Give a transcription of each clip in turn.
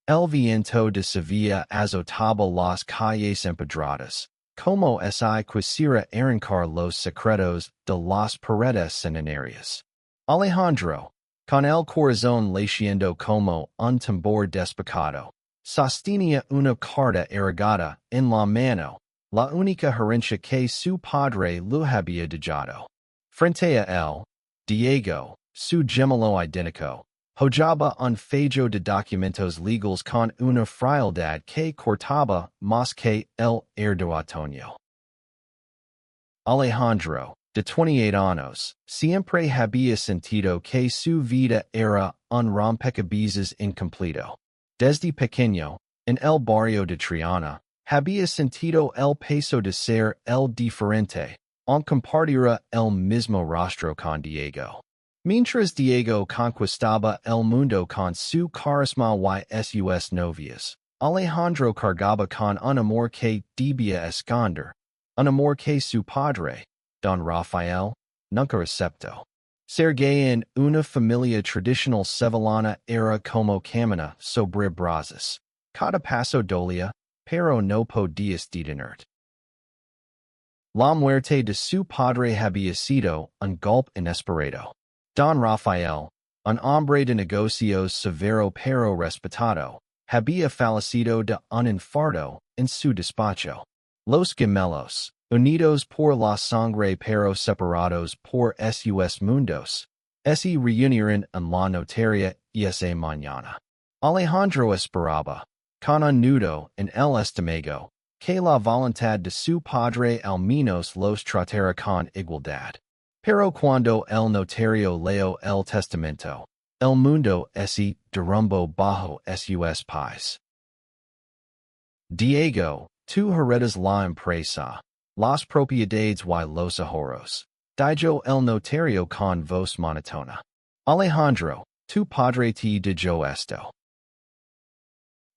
El viento de Sevilla azotaba las calles empedradas, como si quisiera arrancar los secretos de las paredes centenarias. Alejandro, con el corazón latiendo como un tambor despacado, sostenía una carta erigada en la mano, la única herencia que su padre le había dejado. Frente a él, Diego, su gemelo idéntico, hojaba un fajo de documentos legales con una frialdad que cortaba más que el otoño. Alejandro, de 28 años, siempre había sentido que su vida era un rompecabezas incompleto. Desde pequeño, en el barrio de Triana, había sentido el peso de ser el diferente, aunque compartira el mismo rostro con Diego. Mientras Diego conquistaba el mundo con su carisma y sus novias, Alejandro cargaba con un amor que debía esconder, un amor que su padre, Don Rafael, nunca aceptó. Ser gay en una familia tradicional sevillana era como caminar sobre brasas. Cada paso dolía, pero no podías detenerte. La muerte de su padre había sido un golpe inesperado. Don Rafael, un hombre de negocios severo pero respetado, había fallecido de un infarto en su despacho. Los gemelos, unidos por la sangre pero separados por sus mundos, se reunieron en la notaria esa mañana. Alejandro esperaba, con un nudo en el estómago, que la voluntad de su padre al menos los tratara con igualdad. Pero cuando el notario leyó el testamento, el mundo se derrumbó bajo sus pies. Diego, tú heredas la empresa, las propiedades y los ahorros. Dijo el notario con voz monótona. Alejandro, tu padre te dijo esto.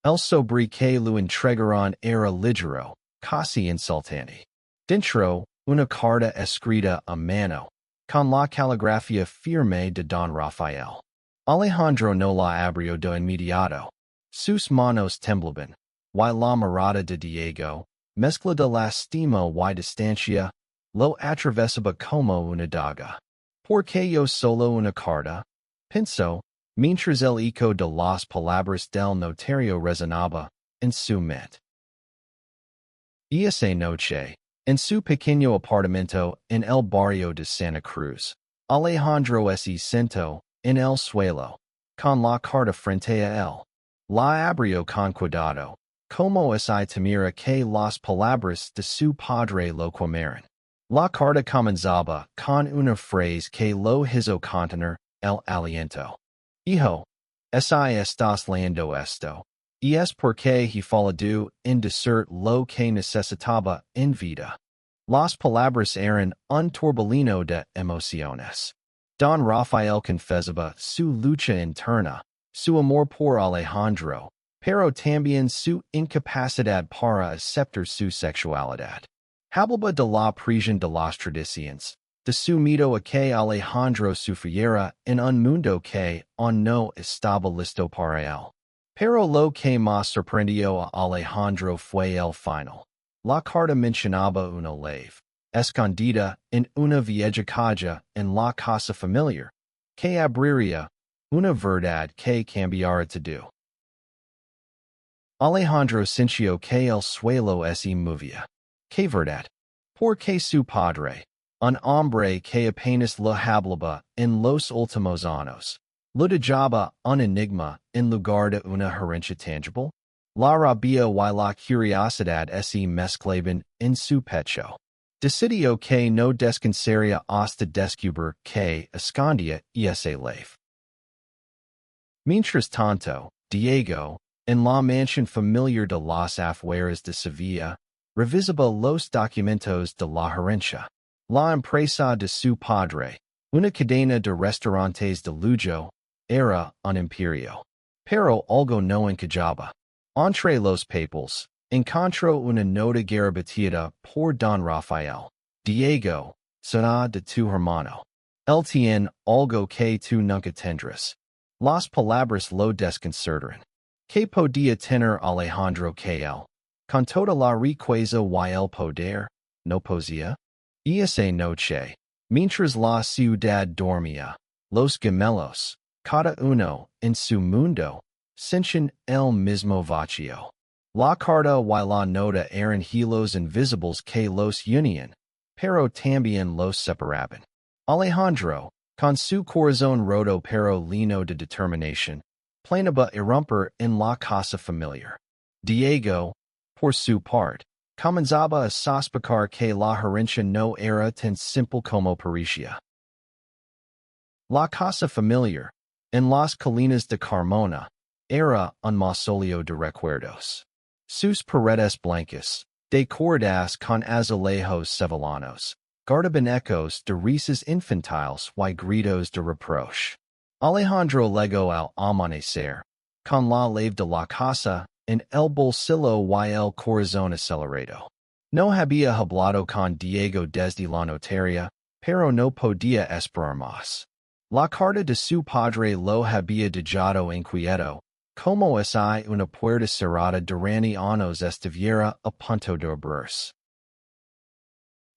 El sobre que lo entregaron era ligero, casi insultante. Dentro, una carta escrita a mano, con la caligrafía firme de Don Rafael. Alejandro no la abrió de inmediato. Sus manos temblaban, y la mirada de Diego, mezcla de lastima y distancia, lo atravesaba como una daga. ¿Por qué yo solo una carta? Pensó, mientras el eco de las palabras del notario resonaba en su mente. Y esa noche, en su pequeño apartamento en el barrio de Santa Cruz, Alejandro se sentó en el suelo, con la carta frente a él. La abrió con cuidado, como si temiera que las palabras de su padre lo quemaran. La carta comenzaba con una frase que lo hizo contener el aliento. Hijo, si estás leyendo esto, y es porque he fallado en decir lo que necesitaba en vida. Las palabras eran un torbellino de emociones. Don Rafael confesaba su lucha interna, su amor por Alejandro, pero también su incapacidad para aceptar su sexualidad. Hablaba de la prisión de las tradiciones, de su miedo a que Alejandro sufriera en un mundo que aún no estaba listo para él. Pero lo que más sorprendió a Alejandro fue el final. La carta mencionaba una ley, escondida en una vieja calle en la casa familiar, que abriría una verdad que cambiara todo. Alejandro sintió que el suelo se movía. ¿Qué verdad? Porque su padre, un hombre que apenas lo hablaba en los últimos años, lo dejaba un enigma en lugar de una herencia tangible. La rabia y la curiosidad se mezclaban en su pecho. Decidió que no descansaría hasta descubrir que escondía ese ley. Mientras tanto, Diego, en la mansión familiar de las afueras de Sevilla, revisaba los documentos de la herencia. La empresa de su padre, una cadena de restaurantes de lujo, era un imperio. Pero algo no encajaba. Entre los papeles, encontró una nota garabetida por Don Rafael. Diego, será de tu hermano. Él tiene algo que tú nunca tendrás. Las palabras lo desconcertaron. Que podía tener Alejandro KL. Con toda la riqueza y el poder, no poesía. Esa noche, mientras la ciudad dormía, los gemelos, cada uno en su mundo, sentían el mismo vacío. La carta y la nota eran hilos invisibles que los unían, pero también los separaban. Alejandro, con su corazón roto pero lleno de determinación, planeaba irromper en la casa familiar. Diego, por su parte, comenzaba a sospechar que la herencia no era tan simple como parecía. La casa familiar, en las colinas de Carmona, era un mausoleo de recuerdos. Sus paredes blancas, decoradas con azulejos sevillanos, guardaban ecos de risas infantiles y gritos de reproche. Alejandro llegó al amanecer, con la llave de la casa en el bolsillo y el corazón acelerado. No había hablado con Diego desde la notaria, pero no podía esperar más. La carta de su padre lo había dejado inquieto, como si una puerta cerrada durante años estuviera a punto de abrirse.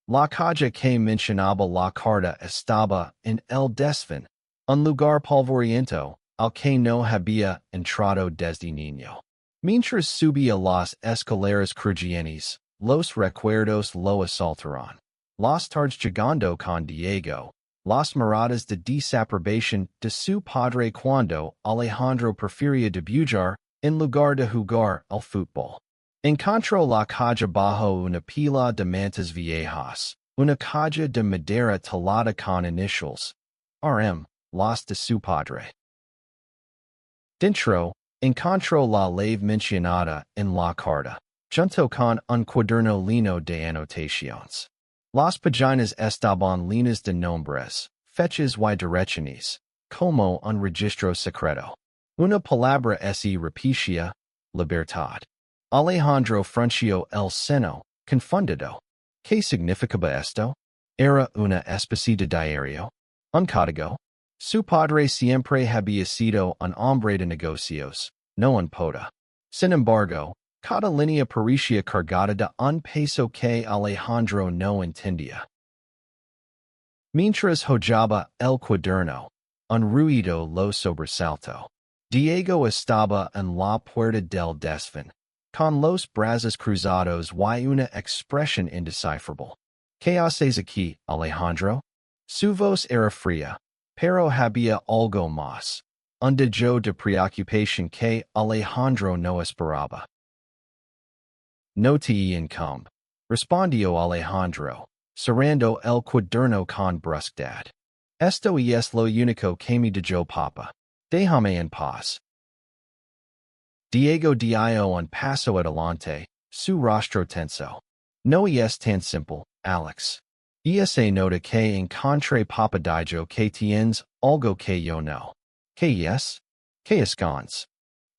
La calle que mencionaba la carta estaba en el desván, un lugar polvoriento al que no había entrado desde niño. Mientras subía las escaleras crujientes, los recuerdos lo asaltaron. Las tardes llegando con Diego, las miradas de desaprobación de su padre cuando Alejandro prefería dibujar en lugar de jugar al fútbol. Encontró la calle bajo una pila de mantas viejas, una calle de madera talada con inicials, RM, las de su padre. Dentro, encontró la llave mencionada en la carta, junto con un cuaderno lleno de anotaciones. Las páginas estaban llenas de nombres, fechas y direcciones, como un registro secreto. Una palabra se repetía, libertad. Alejandro frunció el seno, confundido. ¿Qué significaba esto? ¿Era una especie de diario? ¿Un código? Su padre siempre había sido un hombre de negocios, no un poeta. Sin embargo, cada línea parecía cargada de un peso que Alejandro no entendía. Mientras hojeaba el cuaderno, un ruido lo sobresaltó. Diego estaba en la puerta del desván, con los brazos cruzados y una expresión indescifrable. ¿Qué haces aquí, Alejandro? Su voz era fría, pero había algo más, un dejo de preocupación que Alejandro no esperaba. No te incumbe, respondió Alejandro, cerrando el cuaderno con brusquedad. Esto es lo único que me dijo papa. Déjame en paz. Diego dio un paso adelante, su rostro tenso. No es tan simple, Alex. Esa nota que encontré papa dijo que tienes algo que yo no. ¿Qué es? ¿Qué escondes?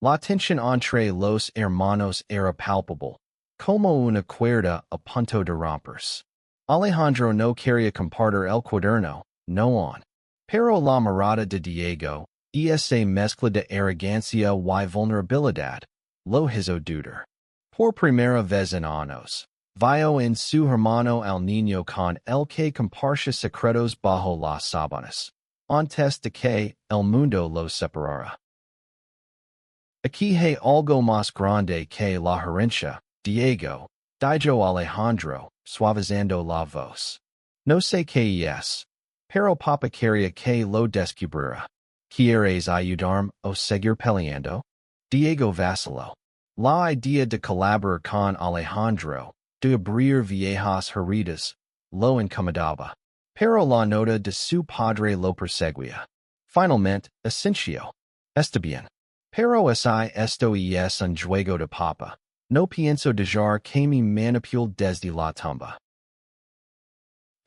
La tensión entre los hermanos era palpable, como una cuerda a punto de romperse. Alejandro no quería compartir el cuaderno, no on. Pero la mirada de Diego, esa mezcla de arrogancia y vulnerabilidad, lo hizo dudar. Por primera vez en años, vio en su hermano al niño con el que compartía secretos bajo las sábanas, antes de que el mundo los separara. Aquí hay algo más grande que la herencia, Diego, dijo Alejandro, suavizando la voz. No sé qué es, pero papa quería que lo descubriera. ¿Quieres ayudarme o seguir peleando? Diego vaciló. La idea de colaborar con Alejandro, de abrir viejas heridas, lo incomodaba. Pero la nota de su padre lo perseguía. Finalmente, asintió. Está bien. Pero si esto es un juego de papa, no pienso dejar que me manipule desde la tumba.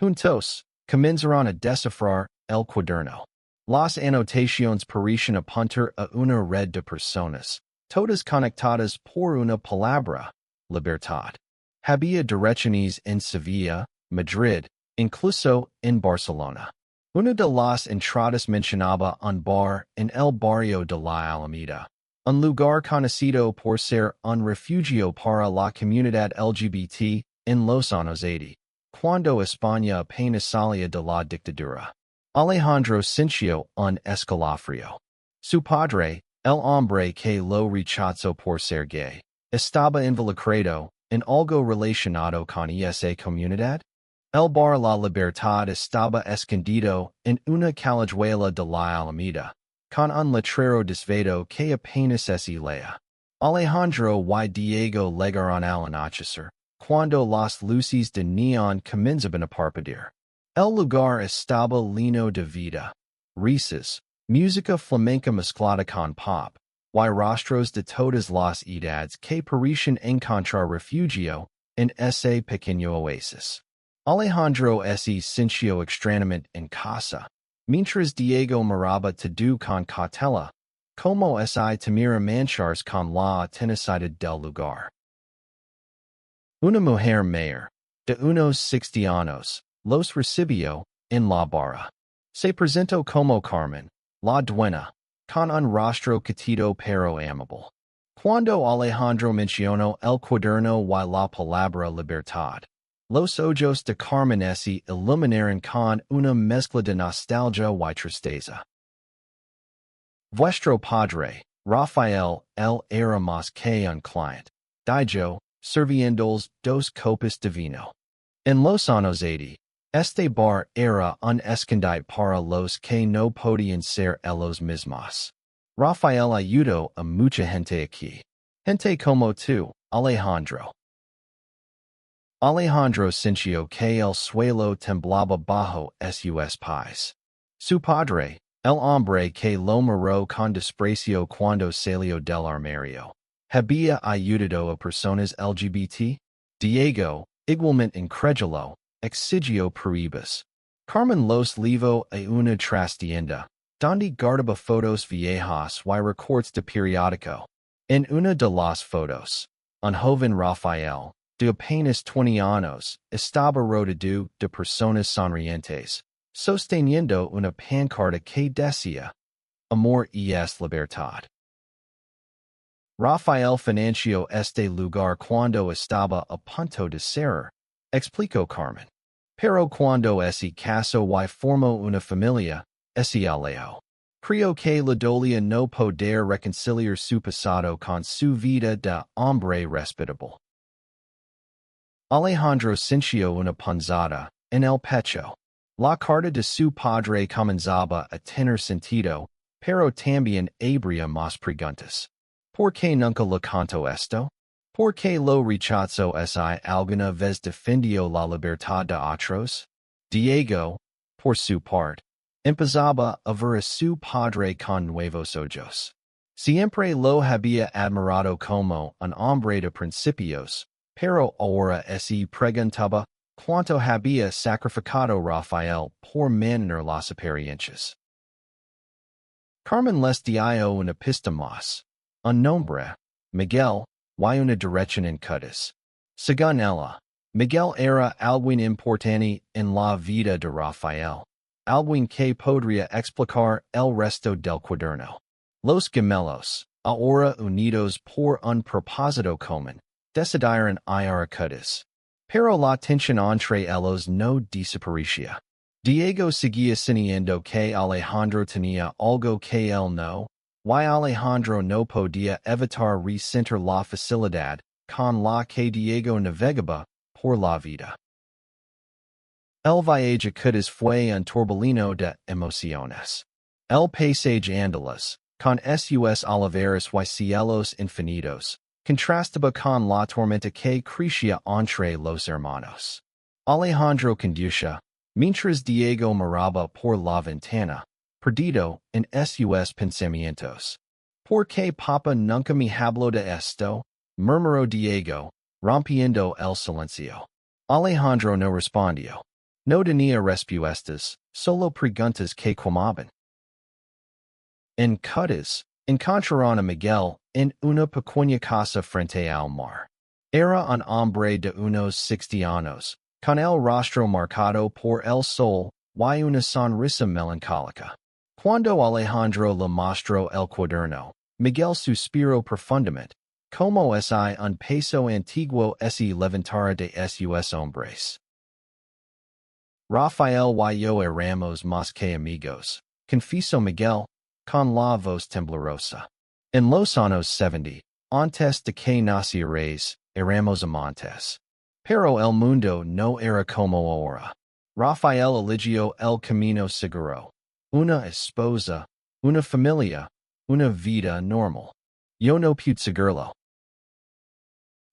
Juntos, comenzaron a descifrar el cuaderno. Las anotaciones parecían apuntar a una red de personas, todas conectadas por una palabra, libertad. Había direcciones en Sevilla, Madrid, incluso en Barcelona. Una de las entradas mencionaba un bar en el barrio de la Alameda, un lugar conocido por ser un refugio para la comunidad LGBT en los años 80, cuando España apenas salía de la dictadura. Alejandro sintió un escalofrío. Su padre, el hombre que lo rechazó por ser gay, estaba involucrado en algo relacionado con esa comunidad. El bar La Libertad estaba escondido en una callejuela de la Alameda, con un letrero desvedo que apenas se leía. Alejandro y Diego llegaron al anochecer, cuando las luces de neón comenzaban a parpadear. El lugar estaba lleno de vida, risas, música flamenca mezclada con pop, y rostros de todas las edades que parecían encontrar refugio en ese pequeño oasis. Alejandro se sintió extrañamente en casa, mientras Diego miraba todo con cautela, como si temiera mancharse con la tenacidad del lugar. Una mujer mayor, de unos 60 años, los recibió en la barra. Se presentó como Carmen, la dueña, con un rostro catido pero amable. Cuando Alejandro mencionó el cuaderno y la palabra libertad, los ojos de Carmen se iluminaron con una mezcla de nostalgia y tristeza. Vuestro padre, Rafael, él era más que un cliente, dijo, sirviéndoles dos copas de vino. En los años 80, este bar era un escondite para los que no podían ser ellos mismos. Rafael ayudó a mucha gente aquí. Gente como tú, Alejandro. Alejandro sintió que el suelo temblaba bajo sus pies. Su padre, el hombre que lo miró con desprecio cuando salió del armario, había ayudado a personas LGBT. Diego, igualmente incrédulo, exigió pruebas. Carmen los llevó a una trastienda, donde guardaba fotos viejas y recortes de periódico. En una de las fotos, un joven Rafael, de apenas 20 años, estaba rodeado de personas sonrientes, sosteniendo una pancarta que decía, Amor es libertad. Rafael financió este lugar cuando estaba a punto de cerrar, explicó Carmen. Pero cuando se casó y formó una familia, se alejó. Creo que le dolía no poder reconciliar su pasado con su vida de hombre respetable. Alejandro sintió una punzada en el pecho. La carta de su padre comenzaba a tener sentido, pero también habría más preguntas. ¿Por qué nunca le contó esto? ¿Por qué lo rechazó si alguna vez defendió la libertad de otros? Diego, por su parte, empezaba a ver a su padre con nuevos ojos. Siempre lo había admirado como un hombre de principios, pero ahora se preguntaba cuánto había sacrificado Rafael por mantener las apariencias. Carmen les dio una pista más. Un nombre, Miguel, y una dirección en Cutas. Según ella, Miguel era alguien importante en la vida de Rafael, alguien que podría explicar el resto del cuaderno. Los gemelos, ahora unidos por un propósito común, decidieron ir a Cutas. Pero la tensión entre ellos no desaparecía. Diego seguía sintiendo que Alejandro tenía algo que él no, y Alejandro no podía evitar resentir la facilidad con la que Diego navegaba por la vida. El viaje a Cutas fue un torbellino de emociones. El paisaje andaluz, con sus oliveras y cielos infinitos, contrastaba con la tormenta que crecía entre los hermanos. Alejandro conducía, mientras Diego miraba por la ventana, perdido en sus pensamientos. ¿Por qué papá nunca me habló de esto? Murmuró Diego, rompiendo el silencio. Alejandro no respondió. No tenía respuestas, solo preguntas que quemaban. En Cutas, encontraron a Miguel en una pequeña casa frente al mar. Era un hombre de unos 60 años, con el rostro marcado por el sol y una sonrisa melancólica. Cuando Alejandro le mostró el cuaderno, Miguel suspiro profundamente, como si un peso antiguo se levantara de sus hombres. Rafael y yo éramos más que amigos, confesó Miguel, con la voz temblorosa. En los años 70, antes de que nacierais, éramos amantes. Pero el mundo no era como ahora. Rafael eligió el camino seguro. Una esposa, una familia, una vida normal. Yo no pude seguirlo.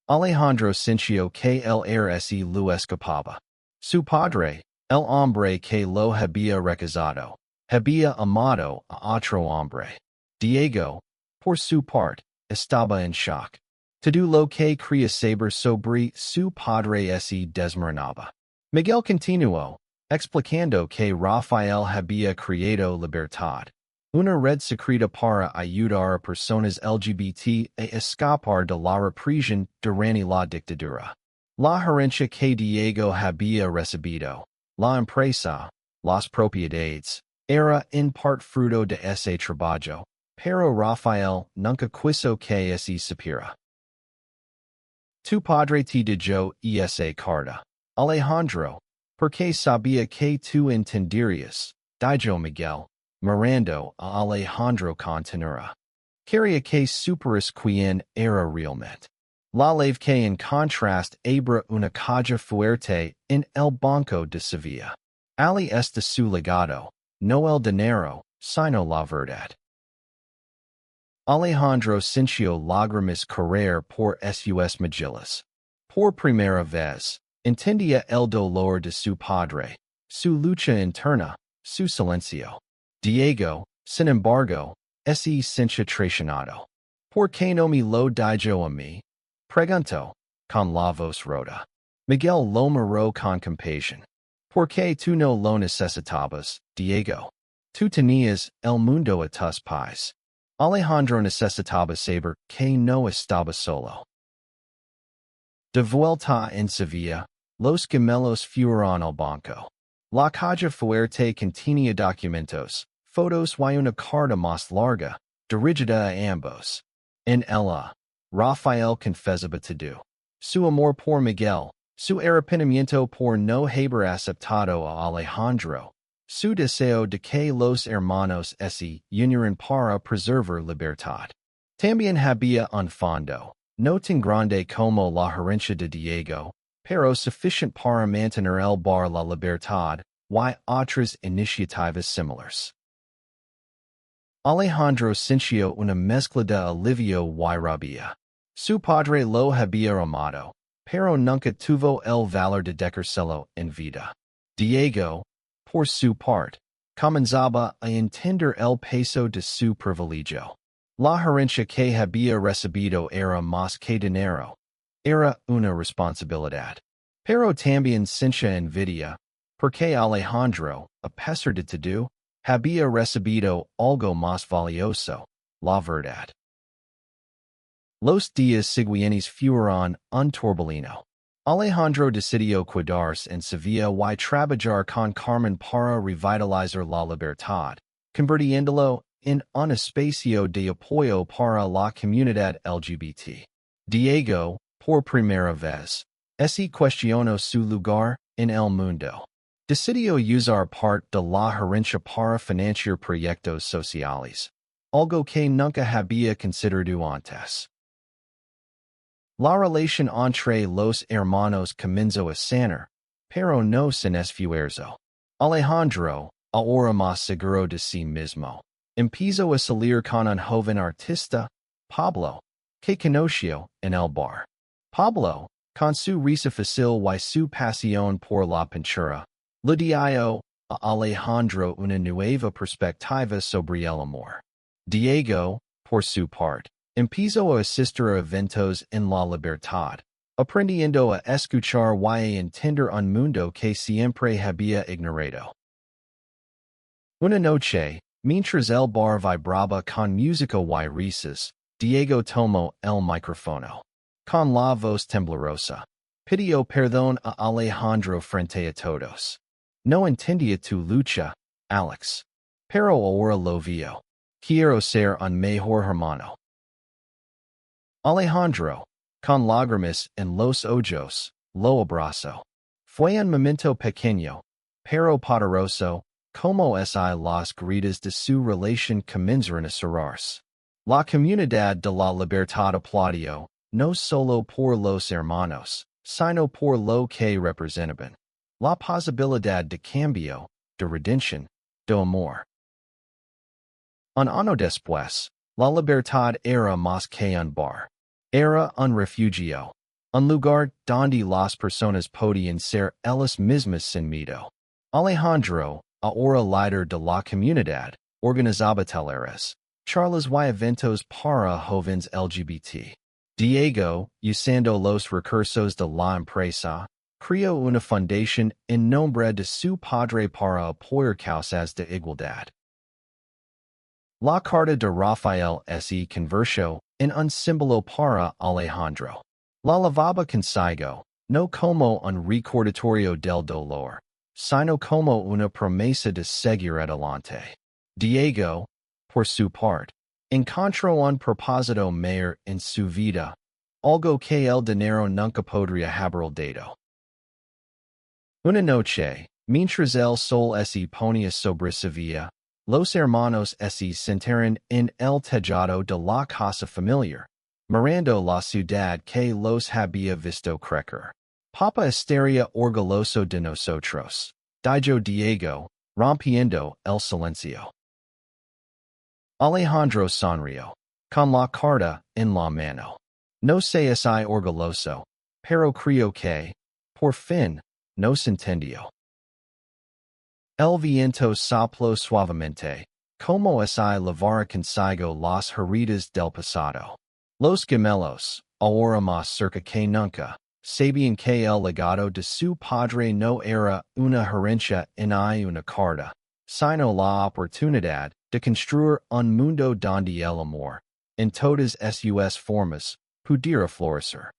Alejandro sintió que el RSI lo escapaba. Su padre, el hombre que lo había rechazado, había amado a otro hombre. Diego, por su parte, estaba en shock. Todo lo que quería saber sobre su padre se desmoronaba. Miguel continuó, explicando que Rafael había creado Libertad, una red secreta para ayudar a personas LGBT a escapar de la represión durante la dictadura. La herencia que Diego había recibido, la empresa, las propiedades, era en parte fruto de ese trabajo, pero Rafael nunca quiso que se supiera. Tu padre te dio esa carta, Alejandro, porque sabía que tú entenderías, dijo Miguel, mirando a Alejandro con ternura. Quería que supieras quién era realmente. La ley que en contraste abra una caja fuerte en el Banco de Sevilla. Ali este su legado, no el dinero, sino la verdad. Alejandro sintió lágrimas correr por sus mejillas. Por primera vez, entendía el dolor de su padre, su lucha interna, su silencio. Diego, sin embargo, se sentía traicionado. ¿Por qué no me lo dijo a mí? Preguntó, con la voz rota. Miguel lo miró con compasión. ¿Por qué tú no lo necesitabas, Diego? Tú tenías el mundo a tus pies. Alejandro necesitaba saber que no estaba solo. De vuelta en Sevilla, los gemelos fueron al banco. La caja fuerte contenía documentos, fotos y una carta más larga, dirigida a ambos. En ella, Rafael confesaba todo. Su amor por Miguel, su arrepentimiento por no haber aceptado a Alejandro, su deseo de que los hermanos se unieran para preservar libertad. También había un fondo, no tan grande como la herencia de Diego, pero suficiente para mantener el bar la libertad y otras iniciativas similares. Alejandro sintió una mezcla de alivio y rabia. Su padre lo había amado, pero nunca tuvo el valor de decírselo en vida. Diego, por su parte, comenzaba a entender el peso de su privilegio. La herencia que había recibido era más que dinero. Era una responsabilidad. Pero también sentía envidia, porque Alejandro, a pesar de todo, había recibido algo más valioso, la verdad. Los días siguientes fueron un torbellino. Alejandro decidió quedarse en Sevilla y trabajar con Carmen para revitalizar la libertad, convirtiéndolo en un espacio de apoyo para la comunidad LGBT. Diego, por primera vez, se cuestionó su lugar en el mundo. Decidió usar parte de la herencia para financiar proyectos sociales, algo que nunca había considerado antes. La relación entre los hermanos comenzó a sanar, pero no sin esfuerzo. Alejandro, ahora más seguro de sí mismo, empezó a salir con un joven artista, Pablo, que conoció en el bar. Pablo, con su risa fácil y su pasión por la pintura, le dio a Alejandro una nueva perspectiva sobre el amor. Diego, por su parte, empezó a asistir a eventos en la libertad, aprendiendo a escuchar y a entender un mundo que siempre había ignorado. Una noche, mientras el bar vibraba con música y risas, Diego tomó el micrófono. Con la voz temblorosa, pidió perdón a Alejandro frente a todos. No entendía tu lucha, Alex. Pero ahora lo vio. Quiero ser un mejor hermano. Alejandro, con lágrimas en los ojos, lo abrazo. Fue un momento pequeño, pero poderoso, como es las gritas de su relación comienzan a cerrarse. La comunidad de la libertad aplaudió, no solo por los hermanos, sino por lo que representaban. La posibilidad de cambio, de redención, de amor. Un año después, la libertad era más que un bar. Era un refugio. Un lugar donde las personas podían ser ellas mismas sin miedo. Alejandro, ahora líder de la comunidad, organizaba talleres, charlas y eventos para jóvenes LGBT. Diego, usando los recursos de la empresa, creó una fundación en nombre de su padre para apoyar causas de igualdad. La carta de Rafael se convirtió en un símbolo para Alejandro. La lavaba consigo, no como un recordatorio del dolor, sino como una promesa de seguir adelante. Diego, por su parte, encontró un propósito mayor en su vida, algo que el dinero nunca podría haber dado. Una noche, mientras el sol se ponía sobre Sevilla, los hermanos se sentaron en el tejado de la casa familiar, mirando la ciudad que los había visto crecer. Papa estaría orgulloso de nosotros, dijo Diego, rompiendo el silencio. Alejandro sonrió, con la carta en la mano. No sé si orgulloso, pero creo que, por fin, nos entendió. El viento sopló suavemente, como si lavara consigo las heridas del pasado. Los gemelos, ahora más cerca que nunca, sabían que el legado de su padre no era una herencia ni una carta, sino la oportunidad de construir un mundo donde el amor, en todas sus formas, pudiera florecer.